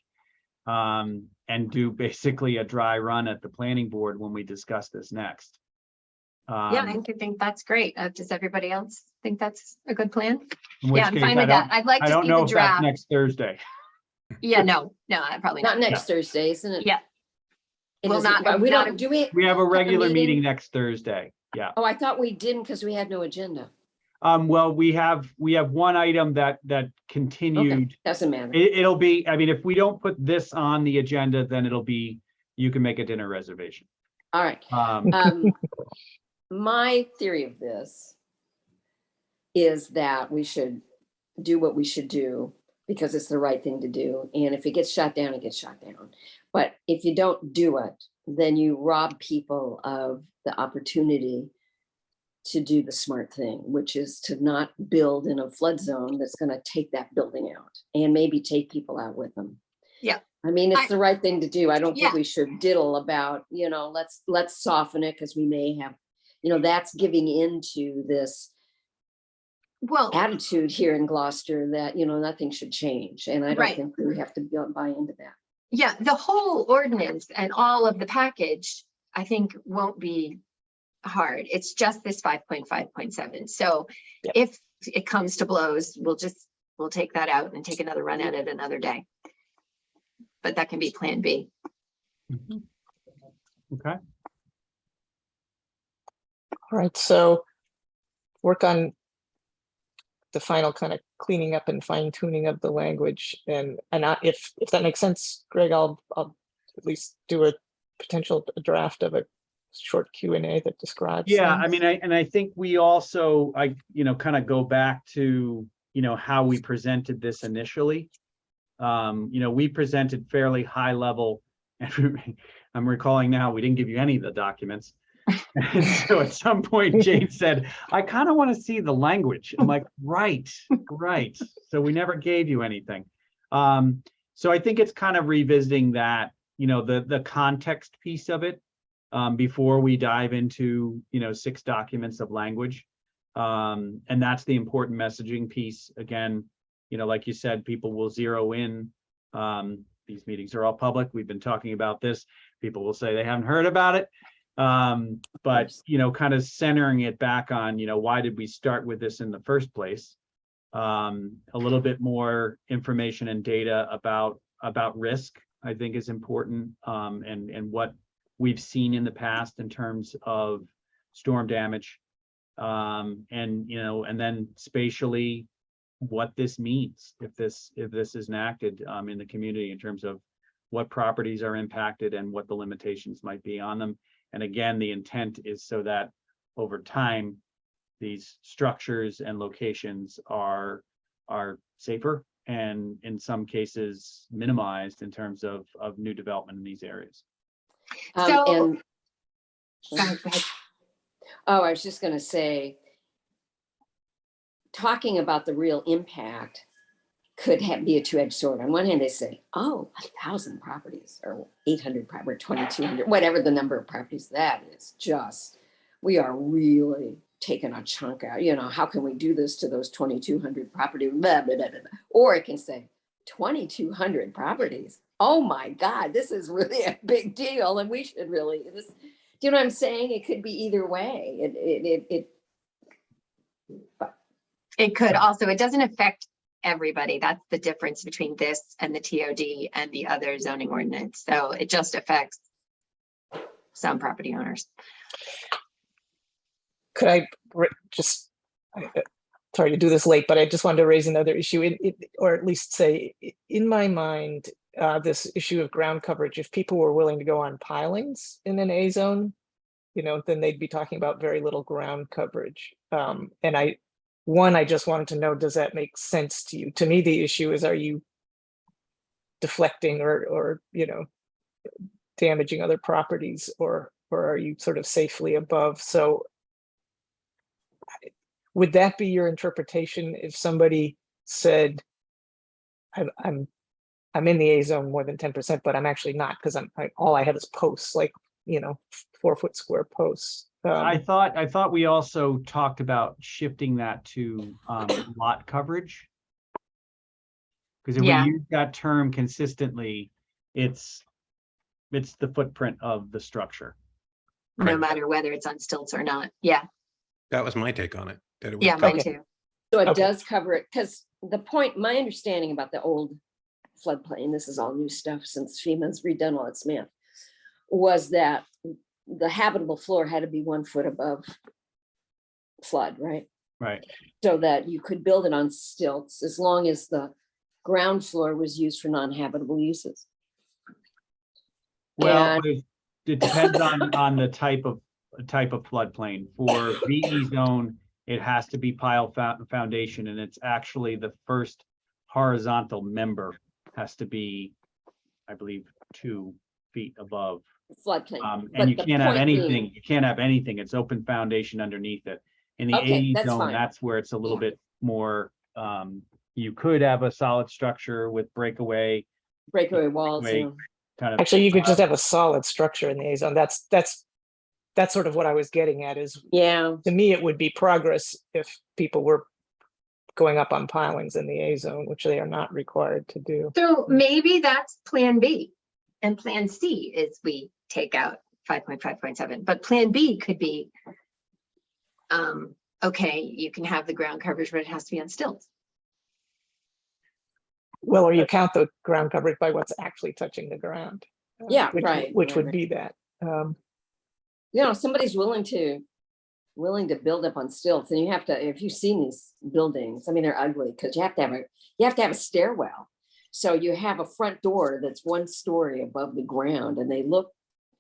and do basically a dry run at the planning board when we discuss this next. yeah, I think that's great. Does everybody else think that's a good plan? In which Yeah, I'm case, fine with that. I'd like I to don't see know the if that's draft. next Thursday. Yeah, no, probably Not not. next Thursday, isn't it? Yeah. It Well, isn't- not- we not don't, a- do we? We have a regular meeting? meeting next Thursday. Yeah. Oh, I thought we didn't because we had no agenda. Well, we have one item that Okay, continued. doesn't matter. It'll be, I mean, if we don't put this on the agenda, then it'll be, you can make a dinner reservation. All right. My theory of this is that we should do what we should do because it's the right thing to do. And if it gets shot down, it gets shot down. But if you don't do it, then you rob people of the opportunity to do the smart thing, which is to not build in a flood zone that's going to take that building out and maybe take people out with them. Yeah. I mean, it's I- the right thing to do. I don't Yeah. think we should diddle about, let's soften it because we may have, that's giving into this Well, attitude here in Gloucester that, nothing should change. And I don't Right. think we have to buy into that. yeah, the whole ordinance and all of the package, I think won't be hard. It's just this 5.5.7. So Yep. if it comes to blows, we'll take that out and take another run at it another day. But that can be plan B. Okay. All right, so work on the final kind of cleaning up and fine tuning of the language. And if that makes sense, Greg, I'll at least do a potential draft of a short Q&A that describes. Yeah, I things. mean, I think we also, kind of go back to, how we presented this initially. We presented fairly high level, and I'm recalling now, we didn't give you any of the documents. And so at some point, Jane said, I kind of want to see the language. I'm like, right. So we never gave you anything. So I think it's kind of revisiting that, the context piece of it, before we dive into, 6 documents of language. And that's the important messaging piece. Again, like you said, people will zero in. These meetings are all public. We've been talking about this. People will say they haven't heard about it. But, kind of centering it back on, why did we start with this in the first place? A little bit more information and data about risk, I think, is important, and what we've seen in the past in terms of storm damage, and then spatially what this means if this is enacted in the community in terms of what properties are impacted and what the limitations might be on them. And again, the intent is so that over time, these structures and locations are safer and in some cases minimized in terms of new development in these areas. So- And, Sorry, go ahead. oh, I was just gonna say, talking about the real impact could be a two-edged sword. On one hand, they say, oh, 1,000 properties or 800 or 2,200, whatever the number of properties that is, just, we are really taking a chunk out. You know, how can we do this to those 2,200 properties? Blah, blah, blah, blah, blah. Or it can say 2,200 properties. Oh my God, this is really a big deal, and we should really. This, do you know what I'm saying? It could be either way. It could also, it doesn't affect everybody. That's the difference between this and the TOD and the other zoning ordinance. So it just affects some property owners. Could I just, sorry to do this late, but I just wanted to raise another issue, or at least say, in my mind, this issue of ground coverage, if people were willing to go on pilings in an A zone, you know, then they'd be talking about very little ground coverage. And I just wanted to know, does that make sense to you? To me, the issue is, are you deflecting or you know, damaging other properties, or are you sort of safely above? So would that be your interpretation if somebody said, I'm in the A zone more than 10%, but I'm actually not, because all I have is posts, like, you know, 4-foot square posts. I thought we also talked about shifting that to lot coverage. Because if we Yeah. use that term consistently, it's the footprint of the structure. No Right. matter whether it's on stilts or not. Yeah, That was my take on it. That it was yeah, mine Okay. too. So it Okay. does cover it, because the point, my understanding about the old floodplain, this is all new stuff since FEMA's redone all its math, was that the habitable floor had to be 1 foot above flood, right? Right. So that you could build it on stilts as long as the ground floor was used for non-habitable uses. Well, And- but it depends on the type of floodplain. For VE zone, it has to be pile foundation, and it's actually the first horizontal member has to be, I believe, 2 feet above. Floodplain. And But you the can't have point being- anything, it's open foundation underneath it. In the Okay, AE that's zone, fine. that's where it's a little bit more, you could have a solid structure with breakaway breakaway walls, Wait. you know. kind of. Actually, you could just have a solid structure in the A zone. That's sort of what I was getting at, is, Yeah, to me, it would be progress if people were going up on pilings in the A zone, which they are not required to do. So maybe that's Plan B. And Plan C is we take out 5.5.7, but Plan B could be, okay, you can have the ground coverage, but it has to be on stilts. Well, or you count the ground coverage by what's actually touching the ground. Yeah, which- right, Which right, would right. be that. you know, somebody's willing to build up on stilts, and you have to, if you've seen these buildings, I mean, they're ugly, because you have to have a stairwell. So you have a front door that's 1 story above the ground, and they look,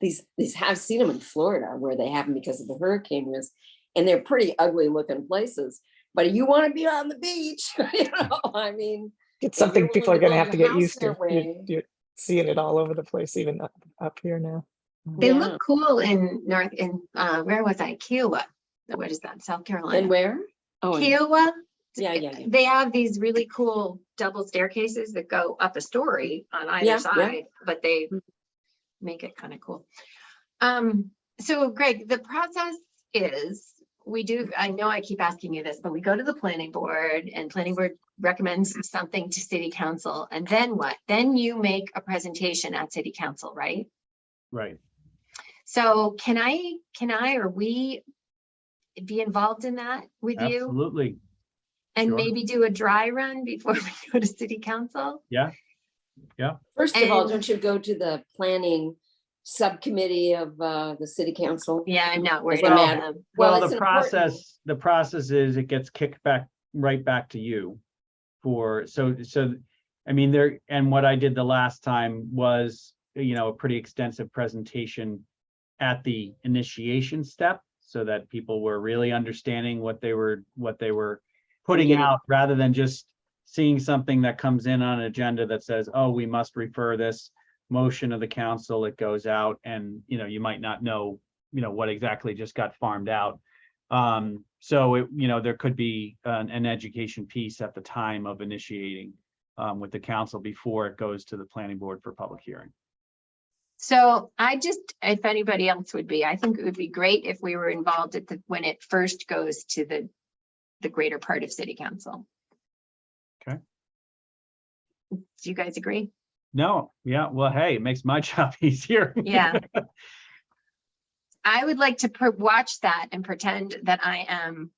these I've seen them in Florida where they have them because of the hurricane risk, and they're pretty ugly looking places, but you want to be on the beach, you know, I mean. It's If you're something people are willing to gonna have build to your get house used to. that way. You're seeing it all over the place, even up here now. They Yeah. look cool in where was I? Kiowa. What is that? South Carolina. And where? Oh, in- Kiowa. yeah, yeah, yeah. They have these really cool double staircases that go up a story on either Yeah, yeah. side, but they make it kind of cool. So Greg, the process is, I know I keep asking you this, but we go to the planning board and planning board recommends something to city council, and then what? Then you make a presentation at city council, right? Right. So can I or we be involved in that with you? Absolutely. And Sure. maybe do a dry run before we go to city council? Yeah. First of all, And- don't you go to the planning subcommittee of the city council? Yeah, I'm not worried Well, about them. Well, Well, it's the important. process is it gets kicked right back to you for, so, I mean, there, and what I did the last time was, a pretty extensive presentation at the initiation step so that people were really understanding what they were putting Getting- out rather than just seeing something that comes in on an agenda that says, oh, we must refer this motion of the council, it goes out, and you might not know, what exactly just got farmed out. So it, there could be an education piece at the time of initiating with the council before it goes to the planning board for public hearing. So if anybody else would be, I think it would be great if we were involved when it first goes to the greater part of city council. Okay. Do you guys agree? No, yeah, well, hey, it makes my job easier. Yeah. I would like to watch that and pretend that I am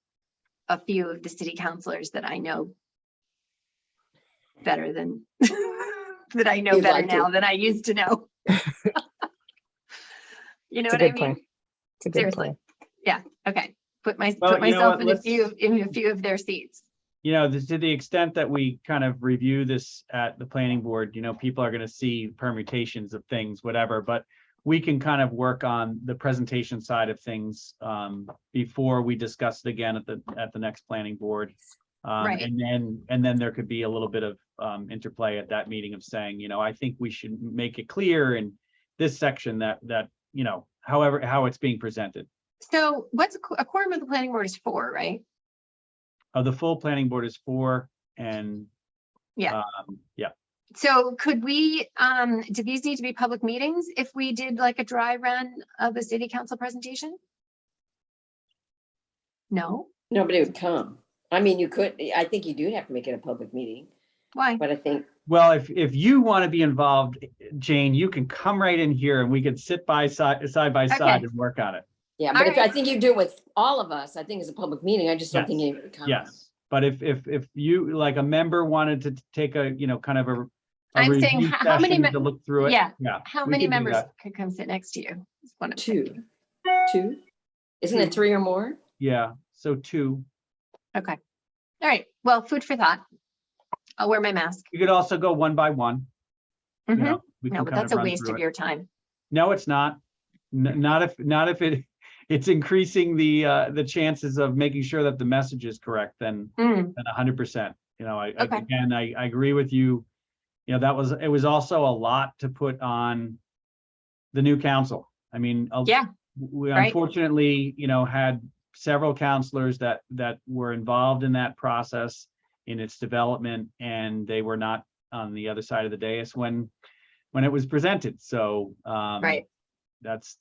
a few of the city councilors that I know better than, that I know You'd better like to. now than I used to know. You know It's a what I good plan. mean? It's a good Seriously. plan. Okay, put Well, myself you know what, in a few of their seats. To the extent that we kind of review this at the planning board, people are going to see permutations of things, whatever, but we can kind of work on the presentation side of things before we discuss it again at the next planning board. Right. And then there could be a little bit of interplay at that meeting of saying, I think we should make it clear in this section that however, how it's being presented. So what's a quorum of the planning board is 4, right? The full planning board is 4 and Yeah. Yeah. So could we, do these need to be public meetings if we did like a dry run of a city council presentation? No? Nobody would come. I mean, you could, I think you do have to make it a public meeting, Why? but I think, Well, if you want to be involved, Jane, you can come right in here and we can sit side by side Okay. and work on it. yeah, but if I Alright. think you do it with all of us, I think it's a public meeting. I just don't think Yes. anybody would come. Yes, but if you, like a member wanted to take a, kind of a I'm saying review how many session to look through it. yeah, Yeah. How we many could do members that. could come sit next to you? Is what I'm 2, thinking. 2, isn't it 3 or more? Yeah, so 2. Okay. All right. Well, food for thought. I'll wear my mask. You could also go one by one. Mhm. We No, can but kind that's of a run waste through of it. your time. No, it's not. Not if it's increasing the chances of making sure that the message is correct, then Mm, 100%. Okay. Again, I agree with you. It was also a lot to put on the new council. I mean, Yeah, we right. unfortunately, had several counselors that were involved in that process in its development, and they were not on the other side of the dais when it was presented. So Right. that's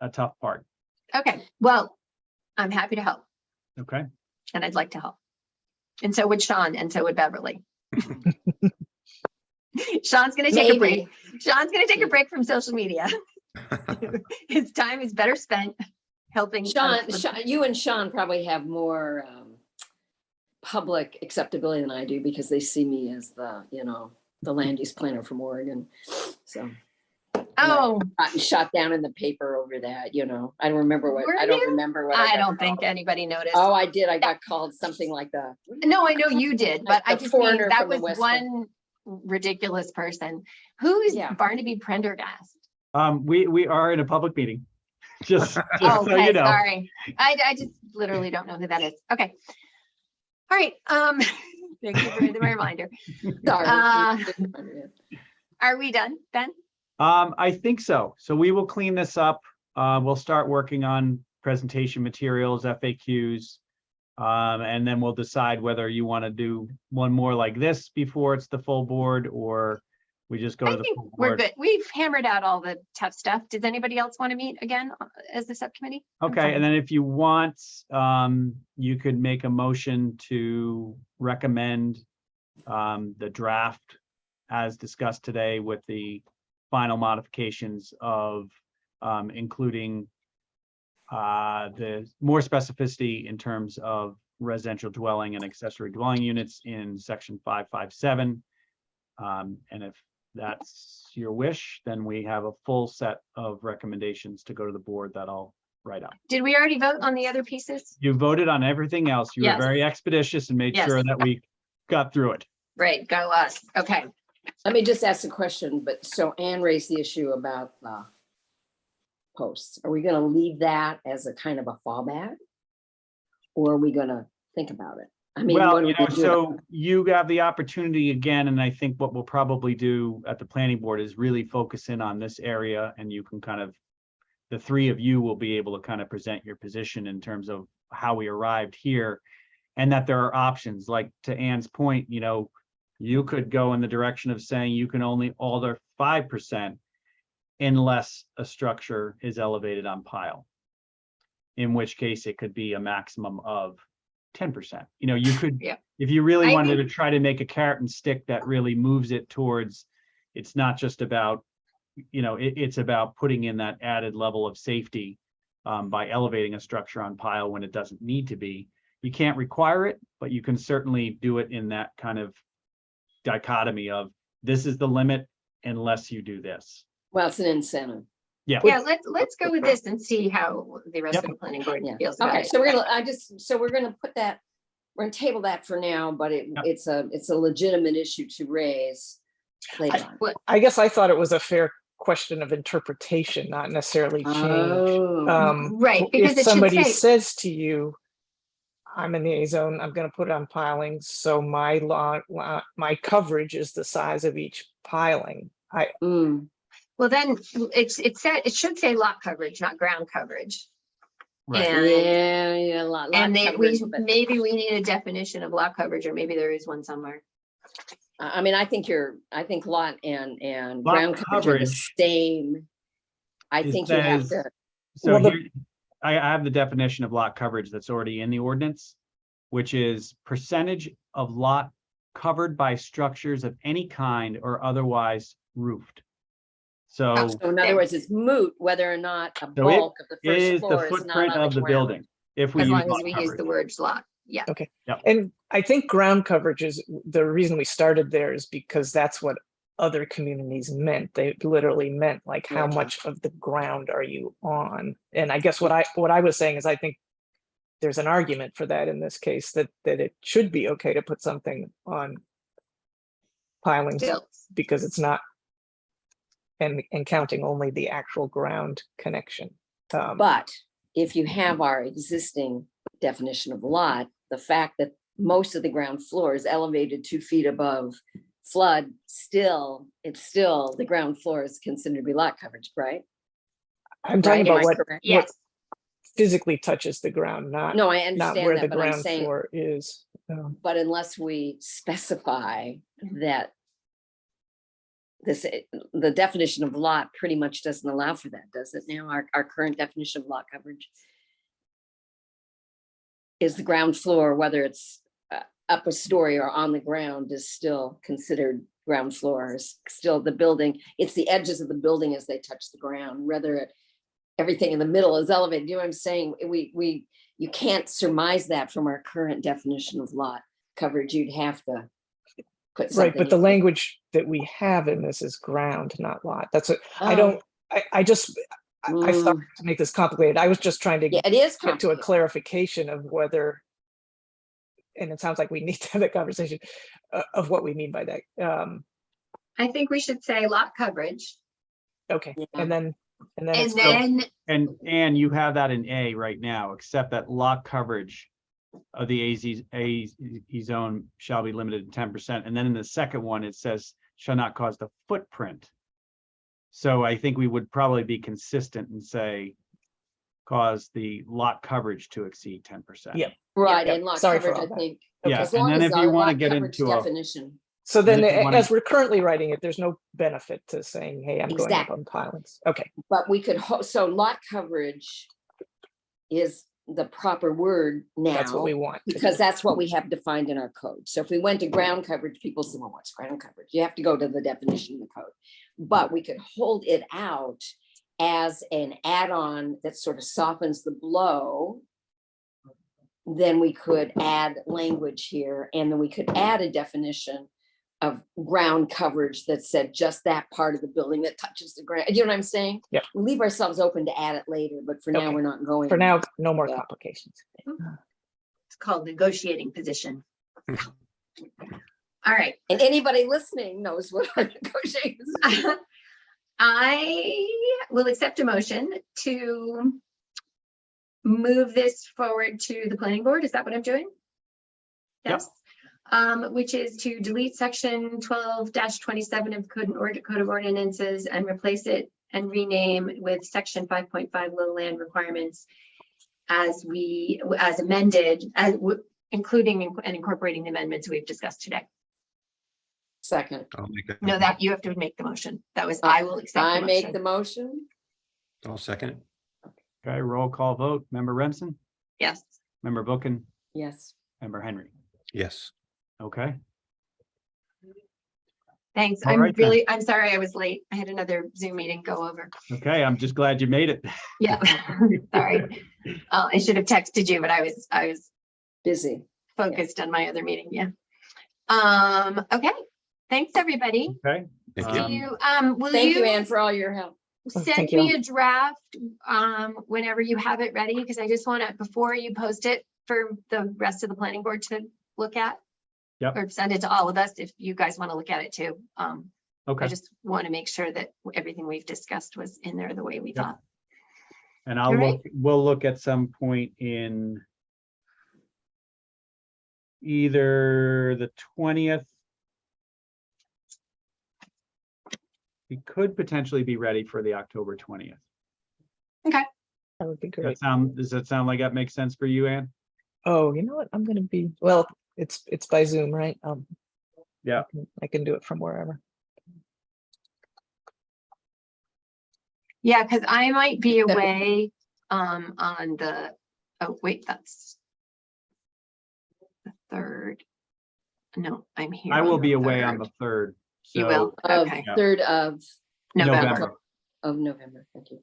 a tough part. Okay. Well, I'm happy to help Okay. and I'd like to help. And so would Sean and so would Beverly. Sean's going to take a break. Maybe. Sean's going to take a break from social media. His time is better spent helping. Sean, us with- you and Sean probably have more public acceptability than I do because they see me as the land use planner from Oregon. So Oh, gotten shot down in the paper over that, I don't remember what, Were I don't you? remember what. I got don't think called. anybody noticed. Oh, I did. I got called something like that. No, I know you did, but I Like the just mean foreigner that from the was West one ridiculous person. Who is Yeah. Barnaby Prendergast? We are in a public meeting. Just so Okay, you know. sorry. I just literally don't know who that is. Okay. All right. Thank you for the reminder. Sorry. Are we done, Ben? I think so. So we will clean this up. We'll start working on presentation materials, FAQs. And then we'll decide whether you want to do one more like this before it's the full board, or we just go to I the think full we're board. good. We've hammered out all the tough stuff. Does anybody else want to meet again as the subcommittee? I'm Okay, fine. and then if you want, you could make a motion to recommend the draft as discussed today with the final modifications of including the more specificity in terms of residential dwelling and accessory dwelling units in section 557. And if that's your wish, then we have a full set of recommendations to go to the board that I'll write up. Did we already vote on the other pieces? You voted on everything else. You were Yes. very expeditious and made Yes. sure that we got through it. Right, got lost. Okay. Let me just ask a question, but so Anne raised the issue about posts. Are we gonna leave that as a kind of a fallback? Or are we gonna think about it? I mean, Well, what do you we know, do? so you have the opportunity again, and I think what we'll probably do at the planning board is really focus in on this area, and you can kind of, the three of you will be able to kind of present your position in terms of how we arrived here, and that there are options, like to Ann's point, you know, you could go in the direction of saying you can only alter 5% unless a structure is elevated on pile. In which case it could be a maximum of 10%. You know, you could, Yeah. if you really I wanted think- to try to make a carrot and stick that really moves it towards, it's not just about, you know, it's about putting in that added level of safety by elevating a structure on pile when it doesn't need to be. You can't require it, but you can certainly do it in that kind of dichotomy of this is the limit unless you do this. Well, it's an incentive. Yeah, let's go with this and see how the rest Yep. of the planning board Yeah. feels about Okay, it. so we're gonna put that, we're gonna table that for now, but Yep. it's a legitimate issue to raise later on. I guess I thought it was a fair question of interpretation, not necessarily change. Oh, Right, because If it should somebody say- says to you, I'm in the A zone, I'm gonna put it on pilings, so my my coverage is the size of each piling. mm, Well, then it should say lot coverage, not ground coverage. Right. And, yeah, lot and then coverage, but, maybe we need a definition of lot coverage, or maybe there is one somewhere. I mean, I think lot and Lot ground coverage are the coverage same. I It think you have says- to, So Well, the- here, I have the definition of lot coverage that's already in the ordinance, which is percentage of lot covered by structures of any kind or otherwise roofed. So so in other words, it's moot whether or not a So it bulk of the is first the floor is not footprint on of the ground. building. If we As use long as lot we use coverage. the word lot, yeah. And I think ground coverage is, the reason we started there is because that's what other communities meant. They literally meant like, how Yeah. much of the ground are you on? And I guess what I was saying is, I think there's an argument for that in this case, that it should be okay to put something on pilings Still, because it's not, and counting only the actual ground connection. But if you have our existing definition of lot, the fact that most of the ground floor is elevated 2 feet above flood, it's still, the ground floor is considered to be lot coverage, right? I'm talking Right? Am about I what correct? yes, physically touches the ground, not No, I not understand where that, the but I'm ground saying, floor is. but unless we specify that the definition of lot pretty much doesn't allow for that, does it now? Our current definition of lot coverage is the ground floor, whether it's up a story or on the ground, is still considered ground floor, is still the building. It's the edges of the building as they touch the ground, whether everything in the middle is elevated. You know what I'm saying? You can't surmise that from our current definition of lot coverage. You'd have to put something. Right, but the in. language that we have in this is ground, not lot. That's what, I Oh, don't, I just, I thought to make this complicated, I was just trying to Yeah, it is get to a complicated. clarification of whether, and it sounds like we need to have a conversation of what we mean by that. I think we should say lot coverage. Okay, Yeah. and then And it's then, And you have that in A right now, except that lot coverage of the AZ zone shall be limited to 10%. And then in the second one, it says shall not cause the footprint. So I think we would probably be consistent and say cause the lot coverage to exceed 10%. Yep. Right, yeah, and lot sorry for coverage, all I think. Yeah, as and long then as if you our wanna lot get coverage into a- definition. so then, if you wanna- as we're currently writing it, there's no benefit to saying, hey, I'm going up Exactly. on pilings. Okay, But we could, so lot coverage is the proper word now. that's what we want. to do. Because that's what we have defined in our code. So if we went to ground coverage, people say, well, what's ground coverage? You have to go to the definition of the code. But we could hold it out as an add-on that sort of softens the blow. Then we could add language here, and then we could add a definition of ground coverage that said just that part of the building that touches the ground. You know what I'm saying? Yep. We leave ourselves open to add it later, but for now, Okay. we're not going. For now, no more Yeah. complications. it's called negotiating position. All right. And anybody listening knows what our negotiations. are. I will accept a motion to move this forward to the planning board. Is that what I'm doing? Yep. Yes. Which is to delete section 12-27 of Code of Ordinances and replace it and rename with section 5.5 lowland requirements as amended, including and incorporating the amendments we've discussed today. Second, I'll make it. No, that you have to make the motion. That was, I will accept. I the make motion. the motion. I'll second it. Okay, roll call vote. Member Remsen, Yes. member Bookin, Yes. member Henry. Yes. Okay, Thanks. All right, then. I'm sorry I was late. I had another Zoom meeting go over. okay, I'm just glad you made it. Yeah, sorry. I should have texted you, but I was Busy. focused on my other meeting. Yeah. Okay. Thanks, everybody. Okay. Thank See you. you. Will Thank you, you Anne, for all your help. send thank me you. a draft whenever you have it ready? Because I just want to, before you post it for the rest of the planning board to look at. Yep. Or send it to all of us if you guys want to look at it too. I Okay, just want to make sure that everything we've discussed was in there the way we Yep. thought. and all right. we'll look at some point in either the 20th. We could potentially be ready for the October 20th. That would be great. Does that sound like that makes sense for you, Ann? Oh, you know what? I'm gonna be, well, it's by Zoom, right? Yeah. I can do it from wherever. Yeah, because I might be That- away on the, oh, wait, that's the 3rd. No, I'm here. I on will the be away on 3rd. the 3rd. You so will, Of okay. 3rd of November. November. Thank you.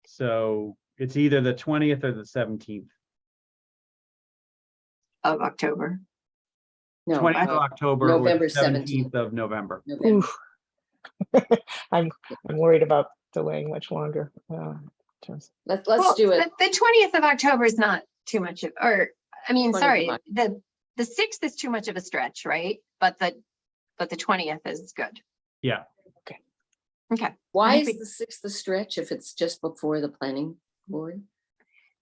So it's either the 20th or the 17th. Of October. No, 20th of October or November the 17th of November. November. Oof. I'm worried about delaying much longer. Terms- Let's Well, do it. The 20th of October is not too much of, or, I mean, 20th of sorry, October. the 6th is too much of a stretch, right? But the 20th is good. Yeah, Okay. Why I is think the 6th a stretch if it's just before the planning board?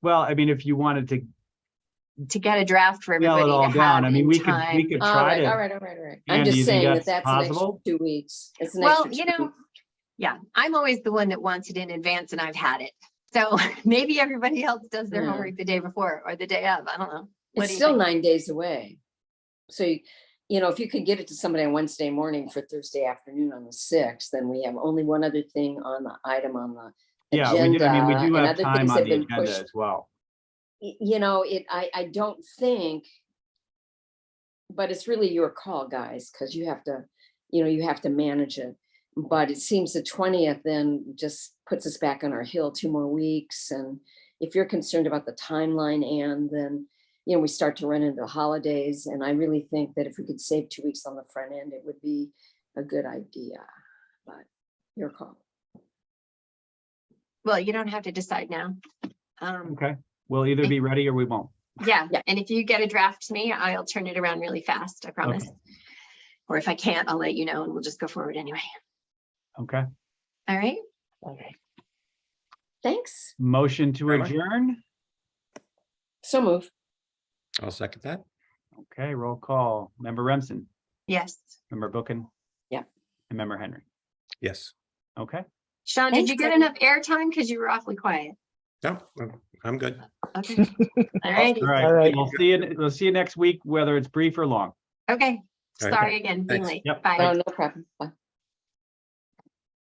well, I mean, if you wanted to To get a draft for nail everybody it all to down, have I mean, in we could time. All try right, to. all right. I'm Ann, do just you think saying that that's that's an extra possible? 2 weeks. It's an Well, extra you 2 know, weeks. yeah, I'm always the one that wants it in advance and I've had it. So maybe everybody else does their Yeah. homework the day before or the day of. I don't know. What It's do you still think? 9 days away. So, you know, if you could get it to somebody on Wednesday morning for Thursday afternoon on the 6th, then we have only one other thing on the item on the Yeah, we agenda. do. I mean, we do and have other time things on have the been agenda pushed. as well. You know, I don't think, but it's really your call, guys, because you have to, you have to manage it. But it seems the 20th then just puts us back on our hill 2 more weeks. And if you're concerned about the timeline, and then, we start to run into the holidays. And I really think that if we could save 2 weeks on the front end, it would be a good idea. But your call. Well, you don't have to decide now. Okay, we'll either be ready or we won't. Yeah, Yeah. and if you get a draft to me, I'll turn it around really fast, I promise. Okay. Or if I can't, I'll let you know and we'll just go forward anyway. Okay, All right, Okay. Thanks. motion to Very much. adjourn. So move. I'll second that. Okay, roll call. Member Remsen, yes. member Bookin. Yeah. And member Henry. Yes. Okay, Sean, did you Thanks, get enough airtime? Because you were awfully quiet. No, I'm good. Okay, all righty, all right. All right. We'll see you next week, whether it's brief or long. okay. All right. Sorry again, being Thanks. late. Yep, Bye. No problem. Bye.